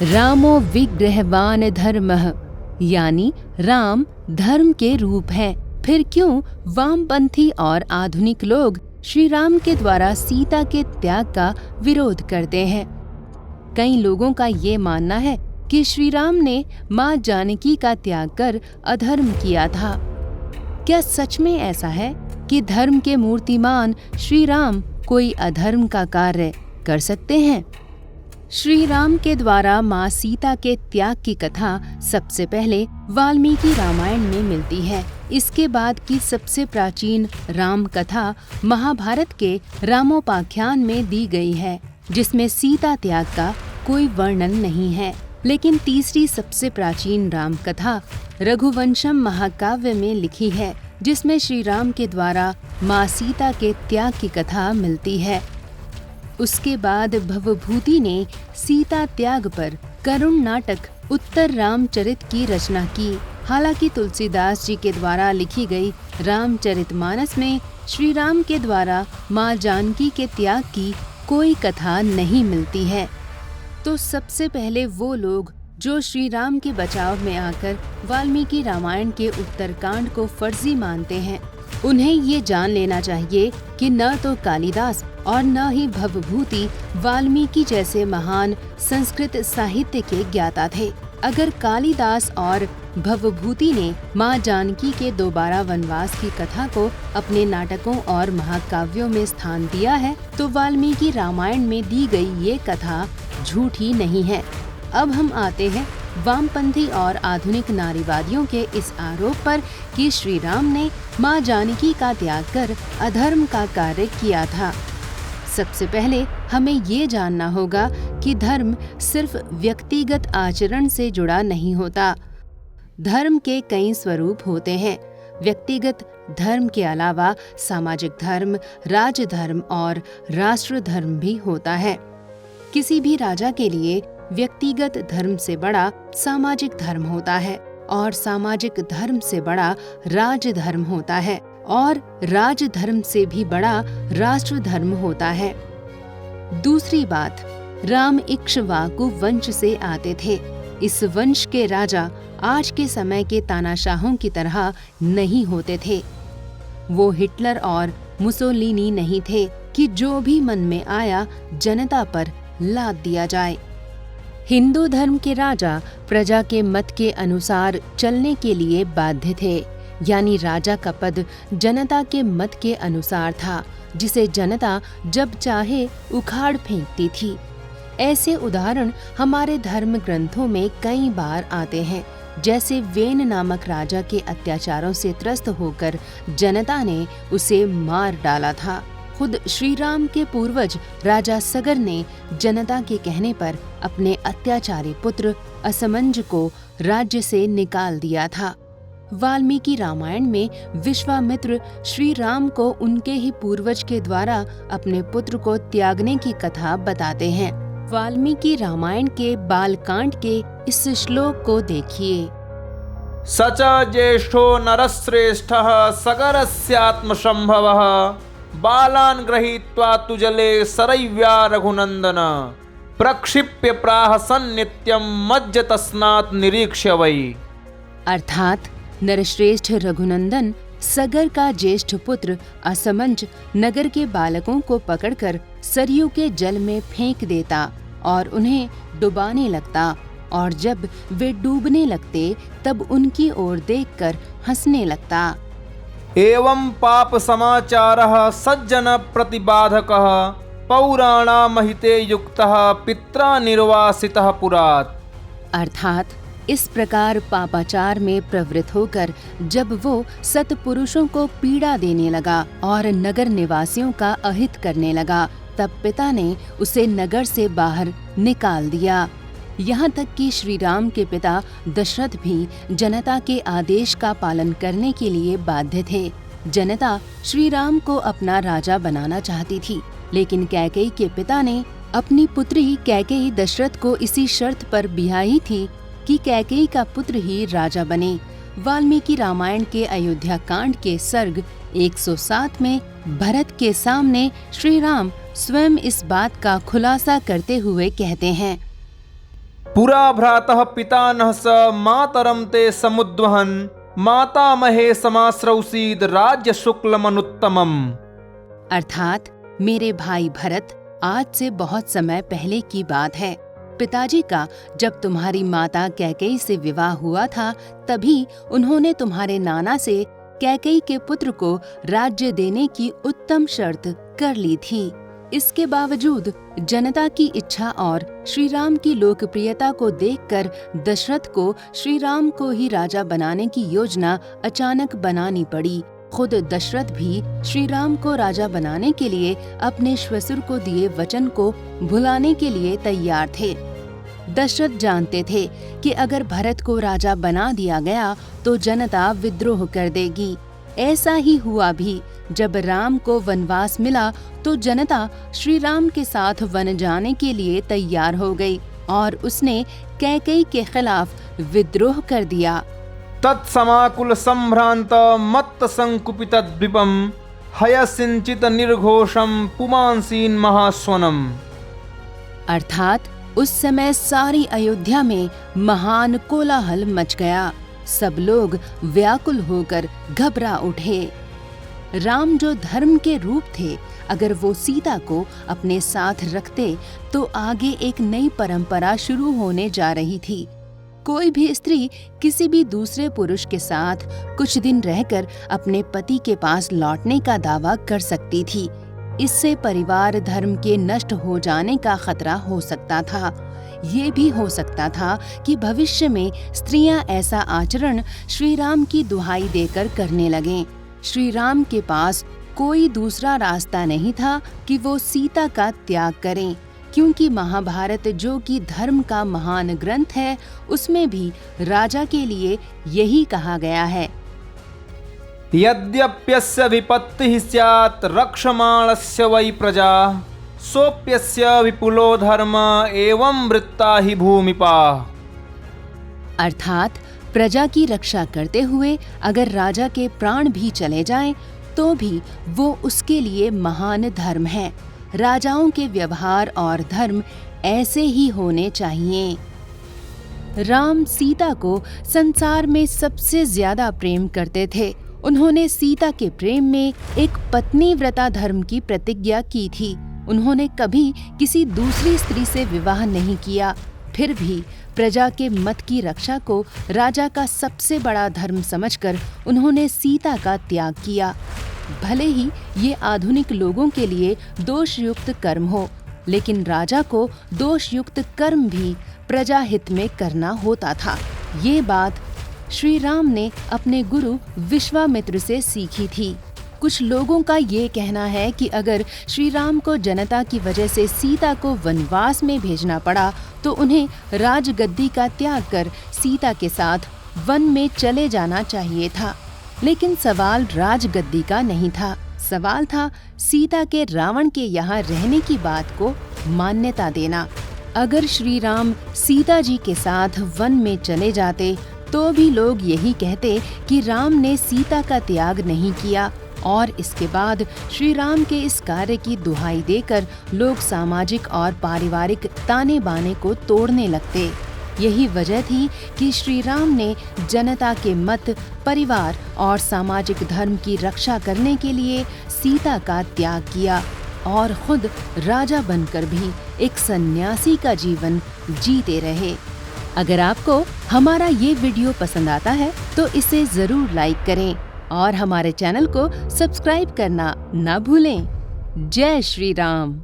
रामो विग्रहवान धर्मः, यानी राम धर्म के रूप है। फिर क्यों वामपंथी और आधुनिक लोग श्री राम के द्वारा सीता के त्याग का विरोध करते हैं? कई लोगों का ये मानना है कि श्री राम ने मां जानकी का त्याग कर अधर्म किया था। क्या सच में ऐसा है कि धर्म के मूर्तिमान श्री राम कोई अधर्म का कार्य कर सकते हैं? श्री राम के द्वारा मां सीता के त्याग की कथा सबसे पहले वाल्मीकि रामायण में मिलती है। इसके बाद की सबसे प्राचीन राम कथा महाभारत के रामोपाख्यान में दी गई है, जिसमें सीता त्याग का कोई वर्णन नहीं है। लेकिन तीसरी सबसे प्राचीन राम कथा रघुवंशम महाकाव्य में लिखी है, जिसमें श्री राम के द्वारा मां सीता के त्याग की कथा मिलती है। उसके बाद भवभूति ने सीता त्याग पर करुण नाटक उत्तर रामचरित की रचना की। हालांकि तुलसीदास जी के द्वारा लिखी गई रामचरितमानस में श्री राम के द्वारा मां जानकी के त्याग की कोई कथा नहीं मिलती है। तो सबसे पहले वो लोग जो श्री राम के बचाव में आकर वाल्मीकि रामायण के उत्तरकांड को फर्जी मानते हैं, उन्हें ये जान लेना चाहिए कि न तो कालिदास और न ही भवभूति वाल्मीकि जैसे महान संस्कृत साहित्य के ज्ञाता थे। अगर कालिदास और भवभूति ने मां जानकी के दोबारा वनवास की कथा को अपने नाटकों और महाकाव्यों में स्थान दिया है, तो वाल्मीकि रामायण में दी गई ये कथा झूठी नहीं है। अब हम आते हैं वामपंथी और आधुनिक नारीवादियों के इस आरोप पर कि श्री राम ने मां जानकी का त्याग कर अधर्म का कार्य किया था। सबसे पहले हमें ये जानना होगा कि धर्म सिर्फ व्यक्तिगत आचरण से जुड़ा नहीं होता। धर्म के कई स्वरूप होते हैं। व्यक्तिगत धर्म के अलावा सामाजिक धर्म, राजधर्म और राष्ट्र धर्म भी होता है। किसी भी राजा के लिए व्यक्तिगत धर्म से बड़ा सामाजिक धर्म होता है और सामाजिक धर्म से बड़ा राजधर्म होता है और राजधर्म से भी बड़ा राष्ट्र धर्म होता है। दूसरी बात, राम इक्ष्वाकु वंश से आते थे। इस वंश के राजा आज के समय के तानाशाहों की तरह नहीं होते थे। वो हिटलर और मुसोलिनी नहीं थे कि जो भी मन में आया जनता पर लाद दिया जाए। हिंदू धर्म के राजा प्रजा के मत के अनुसार चलने के लिए बाध्य थे, यानी राजा का पद जनता के मत के अनुसार था, जिसे जनता जब चाहे उखाड़ फेंकती थी। ऐसे उदाहरण हमारे धर्म ग्रंथों में कई बार आते हैं। जैसे वेन नामक राजा के अत्याचारों से त्रस्त होकर जनता ने उसे मार डाला था। खुद श्री राम के पूर्वज राजा सगर ने जनता के कहने पर अपने अत्याचारी पुत्र असमंज को राज्य से निकाल दिया था। वाल्मीकि रामायण में विश्वामित्र श्री राम को उनके ही पूर्वज के द्वारा अपने पुत्र को त्यागने की कथा बताते हैं। वाल्मीकि रामायण के बालकांड के इस श्लोक को देखिए। सच ज्येष्ठो नरश्रेष्ठः सगरस्यात्मसंभवः बालान् गृहीत्वा तु जले सरय्या रघुनंदन प्रक्षिप्य प्राह सन्नित्यं मज्ज तस्नात् निरीक्ष्य वै। अर्थात नरश्रेष्ठ रघुनंदन सगर का ज्येष्ठ पुत्र असमंज नगर के बालकों को पकड़कर सरयू के जल में फेंक देता और उन्हें डुबाने लगता, और जब वे डूबने लगते तब उनकी ओर देखकर हंसने लगता। एवं पाप समाचारः सज्जन प्रतिबाधकः पौराणामहिते युक्तः पित्रा निर्वासितः पुरात्। अर्थात इस प्रकार पापाचार में प्रवृत्त होकर जब वो सत्पुरुषों को पीड़ा देने लगा और नगर निवासियों का अहित करने लगा, तब पिता ने उसे नगर से बाहर निकाल दिया। यहाँ तक कि श्री राम के पिता दशरथ भी जनता के आदेश का पालन करने के लिए बाध्य थे। जनता श्री राम को अपना राजा बनाना चाहती थी, लेकिन कैकेयी के पिता ने अपनी पुत्री कैकेयी दशरथ को इसी शर्त पर ब्याही थी कि कैकेयी का पुत्र ही राजा बने। वाल्मीकि रामायण के अयोध्या कांड के सर्ग 107 में भरत के सामने श्री राम स्वयं इस बात का खुलासा करते हुए कहते हैं। पुरा भ्रातः पितानः स मातरं ते समुद्वहन् मातामहे समाश्रौसीद राज्य शुक्लमनुत्तमम्। अर्थात मेरे भाई भरत, आज से बहुत समय पहले की बात है। पिताजी का जब तुम्हारी माता कैकेयी से विवाह हुआ था, तभी उन्होंने तुम्हारे नाना से कैकेयी के पुत्र को राज्य देने की उत्तम शर्त कर ली थी। इसके बावजूद जनता की इच्छा और श्री राम की लोकप्रियता को देखकर दशरथ को श्री राम को ही राजा बनाने की योजना अचानक बनानी पड़ी। खुद दशरथ भी श्री राम को राजा बनाने के लिए अपने श्वशुर को दिए वचन को भुलाने के लिए तैयार थे। दशरथ जानते थे कि अगर भरत को राजा बना दिया गया तो जनता विद्रोह कर देगी। ऐसा ही हुआ भी। जब राम को वनवास मिला तो जनता श्री राम के साथ वन जाने के लिए तैयार हो गई और उसने कैकेयी के खिलाफ विद्रोह कर दिया। तत्समाकुल संभ्रांत मत्त संकुपित द्विपम हयसिंचित निर्घोषम पुमांसीन महास्वनम। अर्थात उस समय सारी अयोध्या में महान कोलाहल मच गया। सब लोग व्याकुल होकर घबरा उठे। राम जो धर्म के रूप थे, अगर वो सीता को अपने साथ रखते तो आगे एक नई परंपरा शुरू होने जा रही थी। कोई भी स्त्री किसी भी दूसरे पुरुष के साथ कुछ दिन रहकर अपने पति के पास लौटने का दावा कर सकती थी। इससे परिवार धर्म के नष्ट हो जाने का खतरा हो सकता था। ये भी हो सकता था कि भविष्य में स्त्रियां ऐसा आचरण श्री राम की दुहाई देकर करने लगें। श्री राम के पास कोई दूसरा रास्ता नहीं था कि वो सीता का त्याग करें, क्योंकि महाभारत जो कि धर्म का महान ग्रंथ है, उसमें भी राजा के लिए यही कहा गया है। यद्यप्यस्य विपत्तिः स्यात् रक्षमाणस्य वै प्रजा सोप्यस्य विपुलो धर्म एवं वृत्ता ही भूमिपा। अर्थात प्रजा की रक्षा करते हुए अगर राजा के प्राण भी चले जाएं, तो भी वो उसके लिए महान धर्म है। राजाओं के व्यवहार और धर्म ऐसे ही होने चाहिए। राम सीता को संसार में सबसे ज्यादा प्रेम करते थे। उन्होंने सीता के प्रेम में एक पत्नी व्रता धर्म की प्रतिज्ञा की थी। उन्होंने कभी किसी दूसरी स्त्री से विवाह नहीं किया। फिर भी प्रजा के मत की रक्षा को राजा का सबसे बड़ा धर्म समझकर उन्होंने सीता का त्याग किया। भले ही ये आधुनिक लोगों के लिए दोषयुक्त कर्म हो, लेकिन राजा को दोषयुक्त कर्म भी प्रजा हित में करना होता था। ये बात श्री राम ने अपने गुरु विश्वामित्र से सीखी थी। कुछ लोगों का ये कहना है कि अगर श्री राम को जनता की वजह से सीता को वनवास में भेजना पड़ा तो उन्हें राजगद्दी का त्याग कर सीता के साथ वन में चले जाना चाहिए था। लेकिन सवाल राजगद्दी का नहीं था। सवाल था सीता के रावण के यहाँ रहने की बात को मान्यता देना। अगर श्री राम सीता जी के साथ वन में चले जाते तो भी लोग यही कहते कि राम ने सीता का त्याग नहीं किया, और इसके बाद श्री राम के इस कार्य की दुहाई देकर लोग सामाजिक और पारिवारिक ताने बाने को तोड़ने लगते। यही वजह थी कि श्री राम ने जनता के मत, परिवार और सामाजिक धर्म की रक्षा करने के लिए सीता का त्याग किया और खुद राजा बनकर भी एक सन्यासी का जीवन जीते रहे। अगर आपको हमारा ये वीडियो पसंद आता है तो इसे जरूर लाइक करें और हमारे चैनल को सब्सक्राइब करना ना भूलें। जय श्री राम।